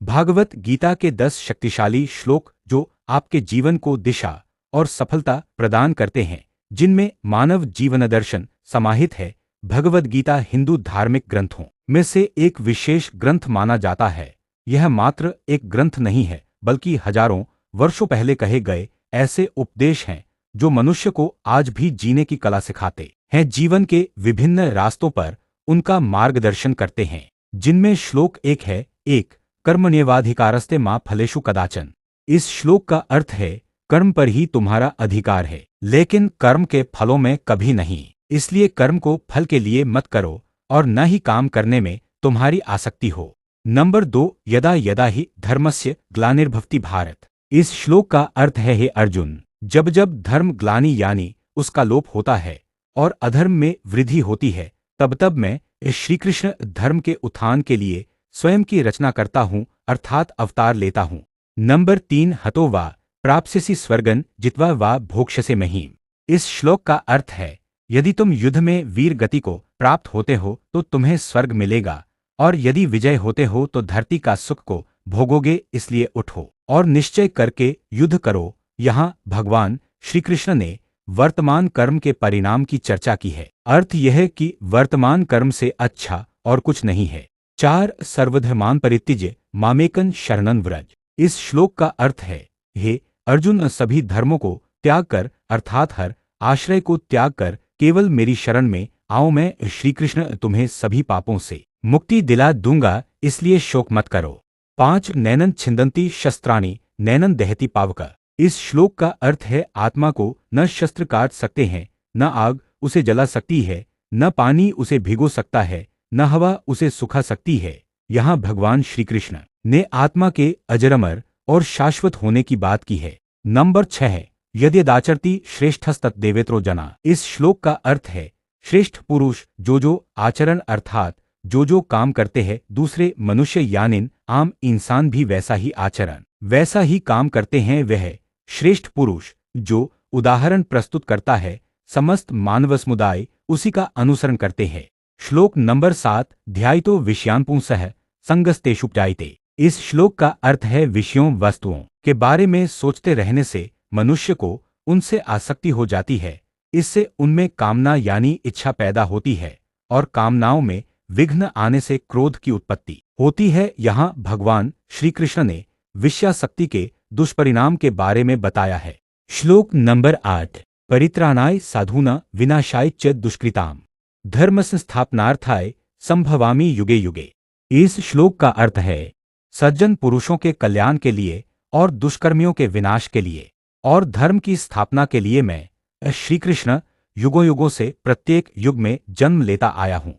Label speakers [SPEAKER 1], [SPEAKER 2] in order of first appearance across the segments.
[SPEAKER 1] भागवत गीता के 10 शक्तिशाली श्लोक जो आपके जीवन को दिशा और सफलता प्रदान करते हैं, जिनमें मानव जीवन दर्शन समाहित है। भगवद गीता हिंदू धार्मिक ग्रंथों में से एक विशेष ग्रंथ माना जाता है। यह मात्र एक ग्रंथ नहीं है, बल्कि हजारों वर्षों पहले कहे गए ऐसे उपदेश हैं जो मनुष्य को आज भी जीने की कला सिखाते हैं, जीवन के विभिन्न रास्तों पर उनका मार्गदर्शन करते हैं। जिनमें श्लोक एक है, एक कर्मण्येवाधिकारस्ते मा फलेषु कदाचन। इस श्लोक का अर्थ है कर्म पर ही तुम्हारा अधिकार है, लेकिन कर्म के फलों में कभी नहीं। इसलिए कर्म को फल के लिए मत करो और न ही काम करने में तुम्हारी आसक्ति हो। नंबर 2, यदा यदा ही धर्मस्य ग्लानिर्भवति भारत। इस श्लोक का अर्थ है, हे अर्जुन, जब जब धर्म ग्लानि यानी उसका लोप होता है और अधर्म में वृद्धि होती है, तब तब मैं श्री कृष्ण धर्म के उत्थान के लिए स्वयं की रचना करता हूँ, अर्थात अवतार लेता हूँ। नंबर 3, हतो वा प्राप्स्यसि स्वर्गं जित्वा वा भोक्ष्यसे महीम्। इस श्लोक का अर्थ है, यदि तुम युद्ध में वीर गति को प्राप्त होते हो तो तुम्हें स्वर्ग मिलेगा, और यदि विजय होते हो तो धरती का सुख को भोगोगे। इसलिए उठो और निश्चय करके युद्ध करो। यहाँ भगवान श्री कृष्ण ने वर्तमान कर्म के परिणाम की चर्चा की है। अर्थ यह है कि वर्तमान कर्म से अच्छा और कुछ नहीं है। 4, सर्वधर्मान् परित्यज्य मामेकं शरणं व्रज। इस श्लोक का अर्थ है, हे अर्जुन, सभी धर्मों को त्याग कर, अर्थात हर आश्रय को त्याग कर केवल मेरी शरण में आओ। मैं श्री कृष्ण तुम्हें सभी पापों से मुक्ति दिला दूंगा, इसलिए शोक मत करो। 5, नैनं छिन्दन्ति शस्त्राणि नैनं दहति पावक। इस श्लोक का अर्थ है, आत्मा को न शस्त्र काट सकते हैं, न आग उसे जला सकती है, न पानी उसे भिगो सकता है, न हवा उसे सुखा सकती है। यहाँ भगवान श्री कृष्ण ने आत्मा के अजरमर और शाश्वत होने की बात की है। नंबर 6, यद्यदाचरति श्रेष्ठस्तद्देवेतरो जना। इस श्लोक का अर्थ है, श्रेष्ठ पुरुष जो आचरण अर्थात जो काम करते हैं, दूसरे मनुष्य यानी आम इंसान भी वैसा ही आचरण वैसा ही काम करते हैं, वह श्रेष्ठ पुरुष जो उदाहरण प्रस्तुत करता है, समस्त मानव समुदाय उसी का अनुसरण करते हैं। श्लोक नंबर 7, ध्यायतो विषयान् पुंसः संगस्तेषुपजायते। इस श्लोक का अर्थ है, विषयों वस्तुओं के बारे में सोचते रहने से मनुष्य को उनसे आसक्ति हो जाती है। इससे उनमें कामना यानी इच्छा पैदा होती है और कामनाओं में विघ्न आने से क्रोध की उत्पत्ति होती है। यहाँ भगवान श्री कृष्ण ने विषयासक्ति के दुष्परिणाम के बारे में बताया है। श्लोक नंबर 8, परित्राणाय साधूनां विनाशाय च दुष्कृताम् धर्म संस्थापनार्थाय संभवामि युगे युगे। इस श्लोक का अर्थ है, सज्जन पुरुषों के कल्याण के लिए और दुष्कर्मियों के विनाश के लिए और धर्म की स्थापना के लिए मैं श्री कृष्ण युगों युगों से प्रत्येक युग में जन्म लेता आया हूँ।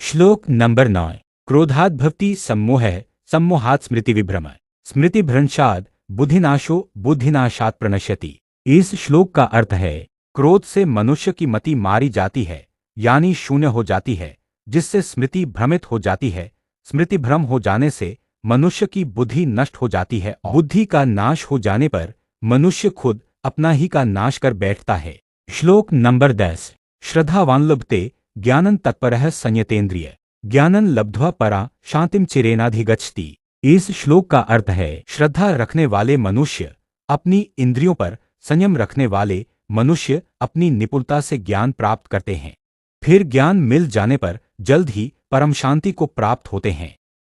[SPEAKER 1] श्लोक नंबर 9, क्रोधाद् भवति सम्मोहः सम्मोहात् स्मृति विभ्रम स्मृति भ्रंशात् बुद्धिनाशो बुद्धिनाशात् प्रणश्यति। इस श्लोक का अर्थ है, क्रोध से मनुष्य की मति मारी जाती है यानी शून्य हो जाती है, जिससे स्मृति भ्रमित हो जाती है। स्मृति भ्रम हो जाने से मनुष्य की बुद्धि नष्ट हो जाती है और बुद्धि का नाश हो जाने पर मनुष्य खुद अपना ही का नाश कर बैठता है। श्लोक नंबर 10, श्रद्धावान् लभते ज्ञानं तत्परः संयतेन्द्रिय ज्ञानं लब्ध्वा परा शांतिं चिरेणाधिगच्छति। इस श्लोक का अर्थ है, श्रद्धा रखने वाले मनुष्य अपनी इंद्रियों पर संयम रखने वाले मनुष्य अपनी निपुणता से ज्ञान प्राप्त करते हैं, फिर ज्ञान मिल जाने पर जल्द ही परम शांति को प्राप्त होते हैं।